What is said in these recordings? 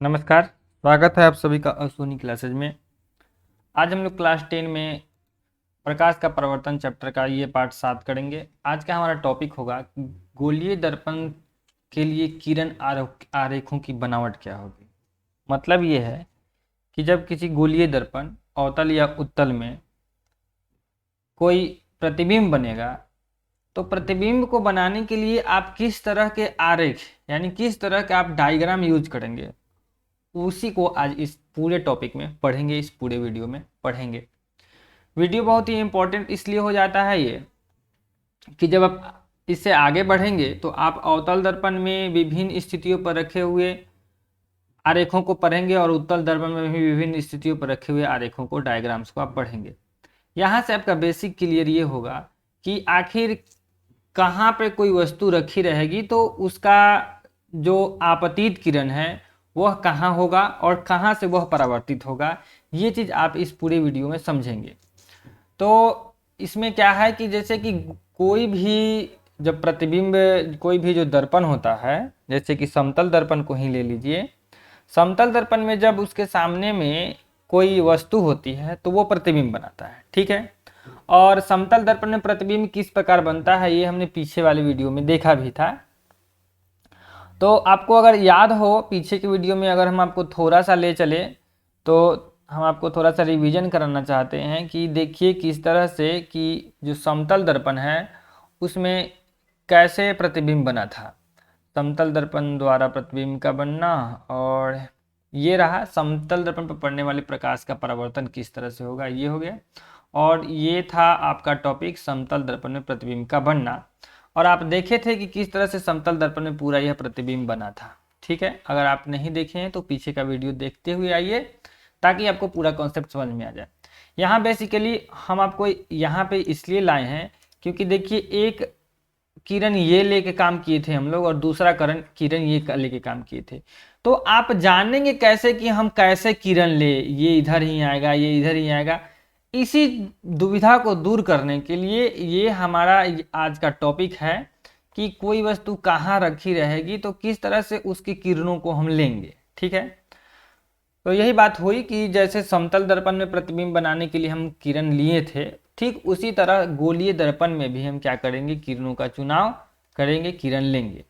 नमस्कार, स्वागत है आप सभी का अश्विनी क्लासेज में। आज हम लोग क्लास 10 में प्रकाश का परावर्तन चैप्टर का ये पार्ट 7 करेंगे। आज का हमारा टॉपिक होगा गोलीय दर्पण के लिए किरण आरेखों की बनावट क्या होगी। मतलब ये है कि जब किसी गोलीय दर्पण अवतल या उत्तल में कोई प्रतिबिंब बनेगा तो प्रतिबिंब को बनाने के लिए आप किस तरह के आरेख यानी किस तरह के आप डायग्राम यूज करेंगे, उसी को आज इस पूरे टॉपिक में पढ़ेंगे, इस पूरे वीडियो में पढ़ेंगे। वीडियो बहुत ही इंपॉर्टेंट इसलिए हो जाता है ये कि जब आप इससे आगे बढ़ेंगे तो आप अवतल दर्पण में विभिन्न स्थितियों पर रखे हुए आरेखों को पढ़ेंगे और उत्तल दर्पण में भी विभिन्न स्थितियों पर रखे हुए आरेखों को, डायग्राम्स को आप पढ़ेंगे। यहाँ से आपका बेसिक क्लियर ये होगा कि आखिर कहाँ पे कोई वस्तु रखी रहेगी तो उसका जो आपतित किरण है वह कहाँ होगा और कहाँ से वह परावर्तित होगा, ये चीज़ आप इस पूरे वीडियो में समझेंगे। तो इसमें क्या है कि जैसे कि कोई भी जब प्रतिबिंब, कोई भी जो दर्पण होता है, जैसे कि समतल दर्पण को ही ले लीजिए। समतल दर्पण में जब उसके सामने में कोई वस्तु होती है तो वो प्रतिबिंब बनाता है, ठीक है। और समतल दर्पण में प्रतिबिंब किस प्रकार बनता है ये हमने पीछे वाले वीडियो में देखा भी था। तो आपको अगर याद हो पीछे की वीडियो में, अगर हम आपको थोड़ा सा ले चले तो हम आपको थोड़ा सा रिवीजन कराना चाहते हैं कि देखिए किस तरह से कि जो समतल दर्पण है उसमें कैसे प्रतिबिंब बना था। समतल दर्पण द्वारा प्रतिबिंब का बनना, और ये रहा समतल दर्पण पर पड़ने वाले प्रकाश का परावर्तन किस तरह से होगा, ये हो गया। और ये था आपका टॉपिक समतल दर्पण में प्रतिबिंब का बनना। और आप देखे थे कि किस तरह से समतल दर्पण में पूरा यह प्रतिबिंब बना था, ठीक है। अगर आप नहीं देखे हैं तो पीछे का वीडियो देखते हुए आइए ताकि आपको पूरा कॉन्सेप्ट समझ में आ जाए। यहाँ बेसिकली हम आपको यहाँ पे इसलिए लाए हैं क्योंकि देखिए एक किरण ये लेके काम किए थे हम लोग और दूसरा किरण ये लेके काम किए थे। तो आप जानेंगे कैसे कि हम कैसे किरण ले, ये इधर ही आएगा ये इधर ही आएगा। इसी दुविधा को दूर करने के लिए ये हमारा आज का टॉपिक है कि कोई वस्तु कहाँ रखी रहेगी तो किस तरह से उसकी किरणों को हम लेंगे, ठीक है। तो यही बात हुई कि जैसे समतल दर्पण में प्रतिबिंब बनाने के लिए हम किरण लिए थे, ठीक उसी तरह गोलीय दर्पण में भी हम क्या करेंगे, किरणों का चुनाव करेंगे, किरण लेंगे।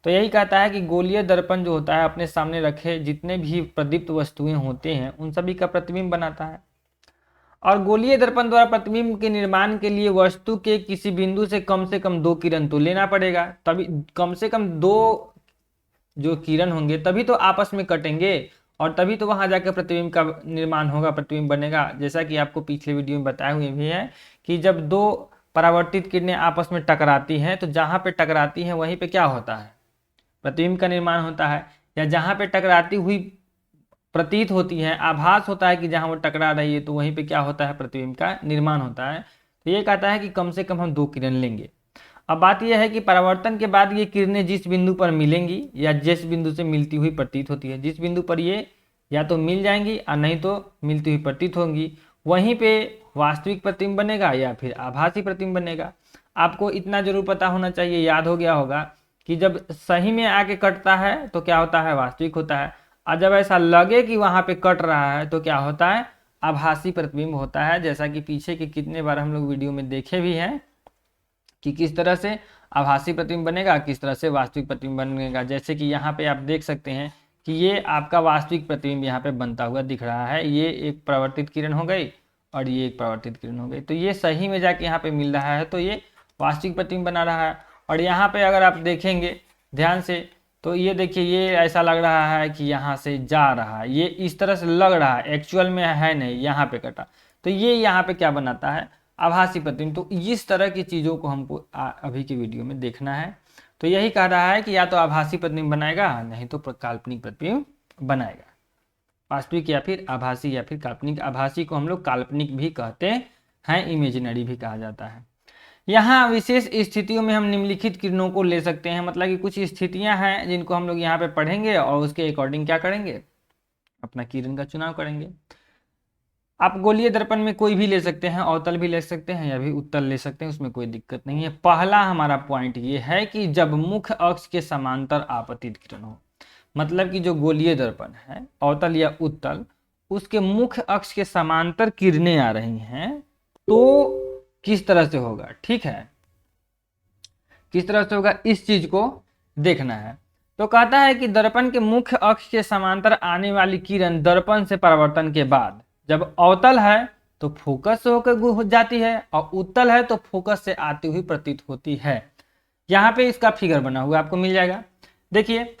तो यही कहता है कि गोलीय दर्पण जो होता है अपने सामने रखे जितने भी प्रदीप्त वस्तुएं होते हैं उन सभी का प्रतिबिंब बनाता है। और गोलीय दर्पण द्वारा प्रतिबिंब के निर्माण के लिए वस्तु के किसी बिंदु से कम 2 किरण तो लेना पड़ेगा, तभी कम से कम 2 जो किरण होंगे तभी तो आपस में कटेंगे और तभी तो वहां जाकर प्रतिबिंब का निर्माण होगा, प्रतिबिंब बनेगा। जैसा कि आपको पिछले वीडियो में बताए हुए भी है कि जब 2 परावर्तित किरणें आपस में टकराती हैं तो जहां पे टकराती हैं वहीं पे क्या होता है, प्रतिबिंब का निर्माण होता है। या जहां पे टकराती हुई प्रतीत होती है, आभास होता है कि जहां वो टकरा रही है तो वहीं पे क्या होता है, प्रतिबिंब का निर्माण होता है। तो ये कहता है कि कम से कम हम 2 किरण लेंगे। अब बात यह है कि परावर्तन के बाद ये किरणें जिस बिंदु पर मिलेंगी या जिस बिंदु से मिलती हुई प्रतीत होती है, जिस बिंदु पर ये या तो मिल जाएंगी और नहीं तो मिलती हुई प्रतीत होंगी, वहीं पे वास्तविक प्रतिबिंब बनेगा या फिर आभासी प्रतिबिंब बनेगा। आपको इतना जरूर पता होना चाहिए, याद हो गया होगा कि जब सही में आके कटता है तो क्या होता है, वास्तविक होता है। और जब ऐसा लगे कि वहां पे कट रहा है तो क्या होता है, आभासी प्रतिबिंब होता है। जैसा कि पीछे के कितने बार हम लोग वीडियो में देखे भी हैं कि किस तरह से आभासी प्रतिबिंब बनेगा, किस तरह से वास्तविक प्रतिबिंब बनेगा। जैसे कि यहाँ पे आप देख सकते हैं कि ये आपका वास्तविक प्रतिबिंब यहाँ पे बनता हुआ दिख रहा है। ये एक परावर्तित किरण हो गई और ये एक परावर्तित किरण हो गई, तो ये सही में जाके यहाँ पे मिल रहा है तो ये वास्तविक प्रतिबिंब बना रहा है। और यहाँ पे अगर आप देखेंगे ध्यान से तो ये देखिए, ये ऐसा लग रहा है कि यहाँ से जा रहा है, ये इस तरह से लग रहा है, एक्चुअल में है नहीं, यहाँ पे कटा। तो ये यहाँ पे क्या बनाता है, आभासी प्रतिबिंब। तो इस तरह की चीज़ों को हमको अभी की वीडियो में देखना है। तो यही कह रहा है कि या तो आभासी प्रतिबिंब बनाएगा नहीं तो काल्पनिक प्रतिबिंब बनाएगा, वास्तविक या फिर आभासी या फिर काल्पनिक। आभासी को हम लोग काल्पनिक भी कहते हैं, इमेजिनरी भी कहा जाता है। यहाँ विशेष स्थितियों में हम निम्नलिखित किरणों को ले सकते हैं, मतलब कि कुछ स्थितियां हैं जिनको हम लोग यहाँ पे पढ़ेंगे और उसके अकॉर्डिंग क्या करेंगे, अपना किरण का चुनाव करेंगे। आप गोलीय दर्पण में कोई भी ले सकते हैं, अवतल भी ले सकते हैं या भी उत्तल ले सकते हैं, उसमें कोई दिक्कत नहीं है। पहला हमारा पॉइंट ये है कि जब मुख्य अक्ष के समांतर आपतित किरण हो। मतलब कि जो गोलीय दर्पण है अवतल या उत्तल, उसके मुख्य अक्ष के समांतर किरणें आ रही हैं तो किस तरह से होगा, ठीक है, किस तरह से होगा इस चीज को देखना है। तो कहता है कि दर्पण के मुख्य अक्ष के समांतर आने वाली किरण दर्पण से परावर्तन के बाद जब अवतल है तो फोकस से होकर हो जाती है और उत्तल है तो फोकस से आती हुई प्रतीत होती है। यहाँ पे इसका फिगर बना हुआ आपको मिल जाएगा। देखिए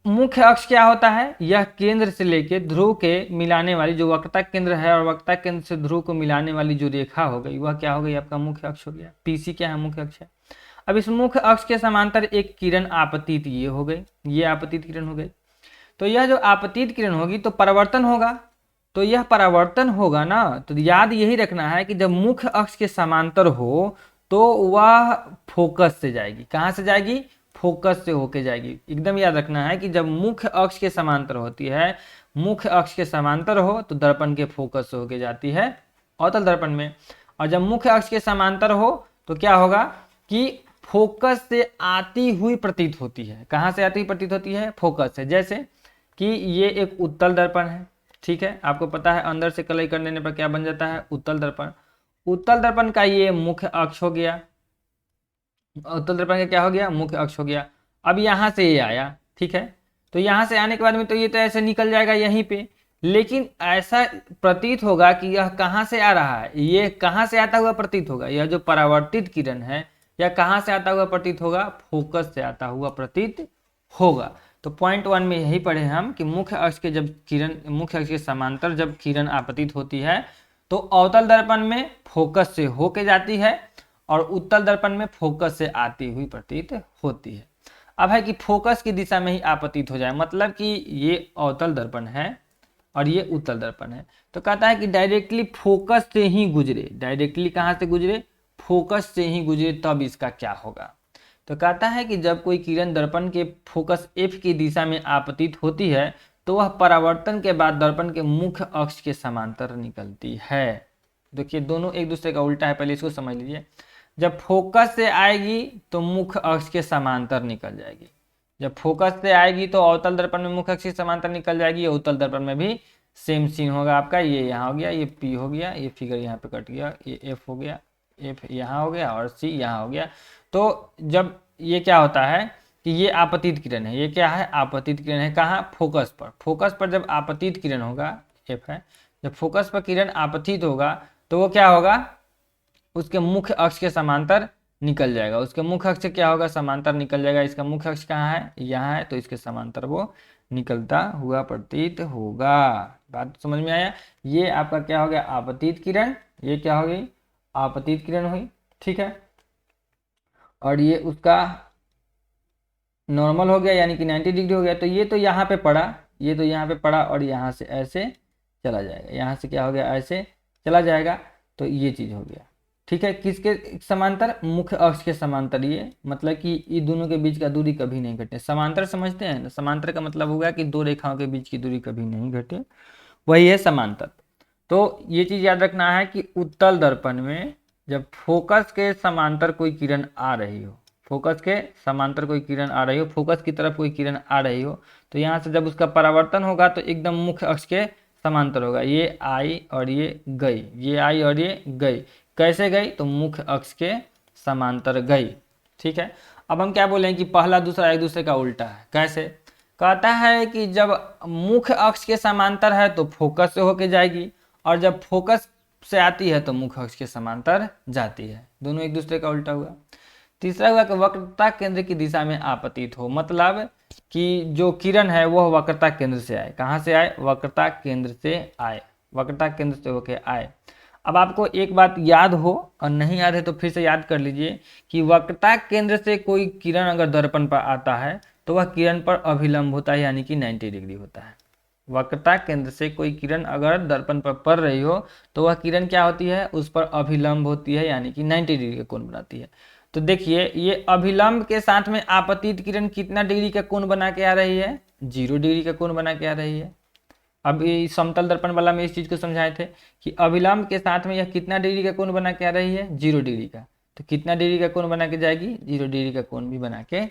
मुख्य अक्ष क्या होता है, यह केंद्र से लेके ध्रुव के मिलाने वाली जो वक्रता केंद्र है और वक्रता केंद्र से ध्रुव को मिलाने वाली जो रेखा हो गई वह क्या हो गई, आपका मुख्य अक्ष हो गया। पीसी क्या है, मुख्य अक्ष है। अब इस मुख्य अक्ष के समांतर एक किरण आपतित ये हो गई, ये आपतित किरण हो गई। तो यह जो आपतित किरण होगी तो परावर्तन होगा, तो यह परावर्तन होगा ना, तो याद यही रखना है कि जब मुख्य अक्ष के समांतर हो तो वह फोकस से जाएगी। कहाँ से जाएगी, फोकस से होके जाएगी। एकदम याद रखना है कि जब मुख्य अक्ष के समांतर होती है, मुख्य अक्ष के समांतर हो तो दर्पण के फोकस से होके जाती है अवतल दर्पण में, और जब मुख्य अक्ष के समांतर हो तो क्या होगा कि फोकस से आती हुई प्रतीत होती है। कहाँ से आती हुई प्रतीत होती है, फोकस से। जैसे कि ये एक उत्तल दर्पण है, ठीक है, आपको पता है अंदर से कलई कर देने पर क्या बन जाता है, उत्तल दर्पण। उत्तल दर्पण का ये मुख्य अक्ष हो गया, उत्तल दर्पण का क्या हो गया, मुख्य अक्ष हो गया। अब यहाँ से ये आया, ठीक है, तो यहाँ से आने के बाद में तो ये तो ऐसे निकल जाएगा यहीं पे, लेकिन ऐसा प्रतीत होगा कि यह कहाँ से आ रहा है, ये कहाँ से आता हुआ प्रतीत होगा, यह जो परावर्तित किरण है यह कहाँ से आता हुआ प्रतीत होगा, फोकस से आता हुआ प्रतीत होगा। तो पॉइंट 1 में यही पढ़े हम कि मुख्य अक्ष के जब किरण, मुख्य अक्ष के समांतर जब किरण आपतित होती है तो अवतल दर्पण में फोकस से होके जाती है और उत्तल दर्पण में फोकस से आती हुई प्रतीत होती है। अब है कि फोकस की दिशा में ही आपतित हो जाए, मतलब कि ये अवतल दर्पण है और ये उत्तल दर्पण है, तो कहता है कि डायरेक्टली फोकस से ही गुजरे। डायरेक्टली कहाँ से गुजरे, फोकस से ही गुजरे, तब इसका क्या होगा। तो कहता है कि जब कोई किरण दर्पण के फोकस F की दिशा में आपतित होती है तो वह परावर्तन के बाद दर्पण के मुख्य अक्ष के समांतर निकलती है। देखिए दोनों एक दूसरे का उल्टा है, पहले इसको समझ लीजिए। जब फोकस से आएगी तो मुख्य अक्ष के समांतर निकल जाएगी, जब फोकस से आएगी तो अवतल दर्पण में मुख्य अक्ष के समांतर निकल जाएगी, उत्तल दर्पण में भी सेम सीन होगा आपका। ये यहाँ हो गया, ये P हो गया, ये फिगर यहाँ पे कट गया, ये F हो गया, F यहाँ हो गया और C यहाँ हो गया। तो जब ये क्या होता है कि ये आपतित किरण है, ये क्या है, आपतित किरण है। कहाँ, फोकस पर। फोकस पर जब आपतित किरण होगा, F है, जब फोकस पर किरण आपतित होगा तो वो क्या होगा, उसके मुख्य अक्ष के समांतर निकल जाएगा। उसके मुख्य अक्ष से क्या होगा, समांतर निकल जाएगा। इसका मुख्य अक्ष कहाँ है, यहाँ है, तो इसके समांतर वो निकलता हुआ प्रतीत होगा। बात समझ में आया। ये आपका क्या हो गया, आपतित किरण, ये क्या हो गई, आपतित किरण हुई, ठीक है, और ये उसका नॉर्मल हो गया यानी कि 90 डिग्री हो गया। तो ये तो यहाँ पे पड़ा, ये तो यहाँ पे पड़ा और यहाँ से ऐसे चला जाएगा, यहाँ से क्या हो गया, ऐसे चला जाएगा। तो ये चीज हो गया, ठीक है, किसके समांतर, मुख्य अक्ष के समांतर। ये मतलब कि ये दोनों के बीच का दूरी कभी नहीं घटे। समांतर समझते हैं ना, समांतर का मतलब होगा कि दो रेखाओं के बीच की दूरी कभी नहीं घटे, वही है समांतर। तो ये चीज याद रखना है कि उत्तल दर्पण में जब फोकस के समांतर कोई किरण आ रही हो, फोकस के समांतर कोई किरण आ रही हो, फोकस की तरफ कोई किरण आ रही हो, तो यहाँ से जब उसका परावर्तन होगा तो एकदम मुख्य अक्ष के समांतर होगा। ये आई और ये गई, ये आई और ये गई। कैसे गई, तो मुख्य अक्ष के समांतर गई, ठीक है। अब हम क्या बोलें कि पहला दूसरा एक दूसरे का उल्टा है। कैसे, कहता है कि जब मुख्य अक्ष के समांतर है तो फोकस से होके जाएगी, और जब फोकस से आती है तो मुख्य अक्ष के समांतर जाती है। दोनों एक दूसरे का उल्टा हुआ। तीसरा हुआ कि वक्रता केंद्र की दिशा में आपतित हो, मतलब कि जो किरण है वह वक्रता केंद्र से आए। कहाँ से आए, वक्रता केंद्र से आए, वक्रता केंद्र से होके आए। अब आपको एक बात याद हो और नहीं याद है तो फिर से याद कर लीजिए कि वक्रता केंद्र से कोई किरण अगर दर्पण पर आता है तो वह किरण पर अभिलंब होता है, यानी कि 90 डिग्री होता है। वक्रता केंद्र से कोई किरण अगर दर्पण पर पड़ रही हो तो वह किरण क्या होती है, उस पर अभिलंब होती है, यानी कि 90 डिग्री का कोण बनाती है। तो देखिए ये अभिलंब के साथ में आपतित किरण कितना डिग्री का कोण बना के आ रही है, 0 डिग्री का कोण बना के आ रही है। अब ये समतल दर्पण वाला में इस चीज को समझाए थे कि अभिलंब के साथ में यह कितना डिग्री का कोण बना के आ रही है, 0 डिग्री का। तो कितना डिग्री का कोण बना के जाएगी, 0 डिग्री का कोण भी बना के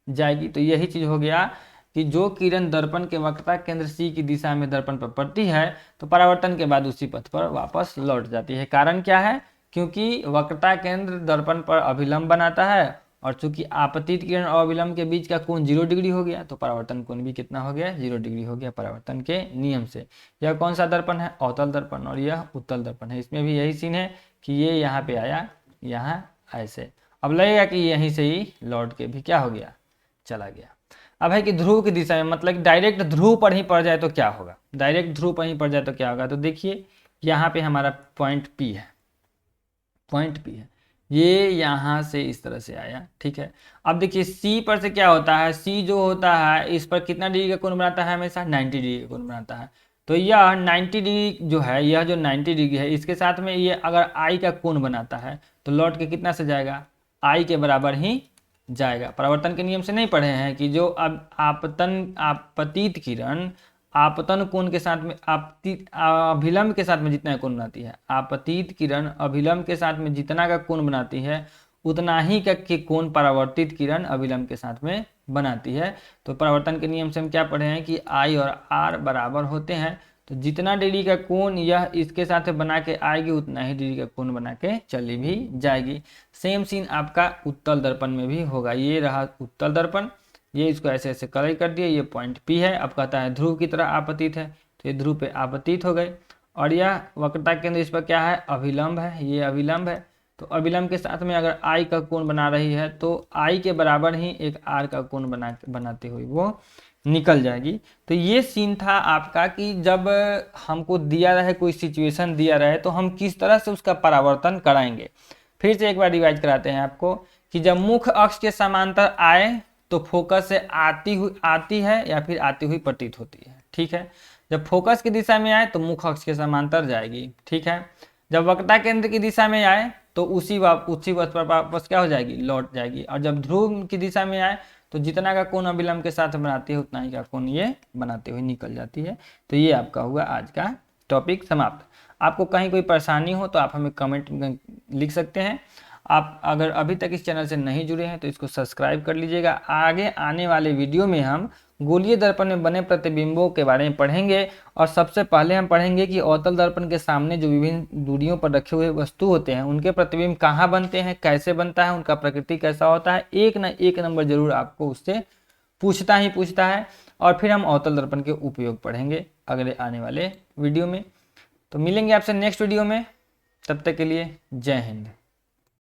जाएगी। तो यही चीज हो गया कि जो किरण दर्पण के वक्रता केंद्र सी की दिशा में दर्पण पर पड़ती है तो परावर्तन के बाद उसी पथ पर वापस लौट जाती है। कारण क्या है? क्योंकि वक्रता केंद्र दर्पण पर अभिलंब बनाता है और चूंकि आपतित किरण और अभिलंब के बीच का कोण 0 डिग्री हो गया तो परावर्तन कोण भी कितना हो गया? 0 डिग्री हो गया परावर्तन के नियम से। यह कौन सा दर्पण है? अवतल दर्पण, और यह उत्तल दर्पण है। इसमें भी यही सीन है कि ये यहाँ पे आया, यहाँ ऐसे। अब लगेगा कि यहीं से ही लौट के भी क्या हो गया? चला गया। अब है कि ध्रुव की दिशा में, मतलब डायरेक्ट ध्रुव पर ही पड़ जाए तो क्या होगा? डायरेक्ट ध्रुव पर ही पड़ जाए तो क्या होगा? तो देखिए यहाँ पे हमारा पॉइंट P है, पॉइंट P है, ये यहाँ से इस तरह से आया, ठीक है। अब देखिए C पर से क्या होता है? C जो होता है इस पर कितना डिग्री का कोण बनाता है? हमेशा 90 डिग्री का कोण बनाता है। तो यह 90 डिग्री जो है, यह जो 90 डिग्री है, इसके साथ में ये अगर I का कोण बनाता है तो लौट के कितना से जाएगा? I के बराबर ही जाएगा। परावर्तन के नियम से नहीं पढ़े हैं कि जो अब आपतित किरण आपतन कोण के साथ में अभिलंब के साथ में जितना कोण बनाती है, आपतित किरण अभिलंब के साथ में जितना का कोण बनाती है उतना ही का के कोण परावर्तित किरण अभिलंब के साथ में बनाती है। तो परावर्तन के नियम से हम क्या पढ़े हैं कि I और R बराबर होते हैं, तो जितना डिग्री का कोण यह इसके साथ बना के आएगी उतना ही डिग्री का कोण बना के चली भी जाएगी। सेम सीन आपका उत्तल दर्पण में भी होगा। ये रहा उत्तल दर्पण, ये इसको ऐसे ऐसे कलर कर दिए, ये पॉइंट P है। अब कहता है ध्रुव की तरह आपतित है, तो ये ध्रुव पे आपतित हो गए। और यह वक्रता केंद्र इस पर क्या है? अभिलंब है, ये अभिलंब है। तो अभिलंब के साथ में अगर I का कोण बना रही है तो I के बराबर ही एक R का कोण बनाते हुए वो निकल जाएगी। तो ये सीन था आपका कि जब हमको दिया रहे, कोई सिचुएशन दिया रहे, तो हम किस तरह से उसका परावर्तन कराएंगे। फिर से एक बार रिवाइज कराते हैं आपको कि जब मुख्य अक्ष के समांतर आए तो फोकस से आती है या फिर आती हुई प्रतीत होती है, ठीक है। जब फोकस की दिशा में आए तो मुख्य अक्ष के समांतर जाएगी, ठीक है। जब वक्रता केंद्र की दिशा में आए तो उसी पथ पर वापस क्या हो जाएगी? लौट जाएगी। और जब ध्रुव की दिशा में आए तो जितना का कोण अभिलंब के साथ बनाती है उतना ही का कोण ये बनाते हुए निकल जाती है। तो ये आपका हुआ आज का टॉपिक समाप्त। आपको कहीं कोई परेशानी हो तो आप हमें कमेंट में लिख सकते हैं। आप अगर अभी तक इस चैनल से नहीं जुड़े हैं तो इसको सब्सक्राइब कर लीजिएगा। आगे आने वाले वीडियो में हम गोलीय दर्पण में बने प्रतिबिंबों के बारे में पढ़ेंगे, और सबसे पहले हम पढ़ेंगे कि अवतल दर्पण के सामने जो विभिन्न दूरियों पर रखे हुए वस्तु होते हैं उनके प्रतिबिंब कहाँ बनते हैं, कैसे बनता है, उनका प्रकृति कैसा होता है। एक न एक नंबर जरूर आपको उससे पूछता है। और फिर हम अवतल दर्पण के उपयोग पढ़ेंगे अगले आने वाले वीडियो में। तो मिलेंगे आपसे नेक्स्ट वीडियो में, तब तक के लिए जय हिंद।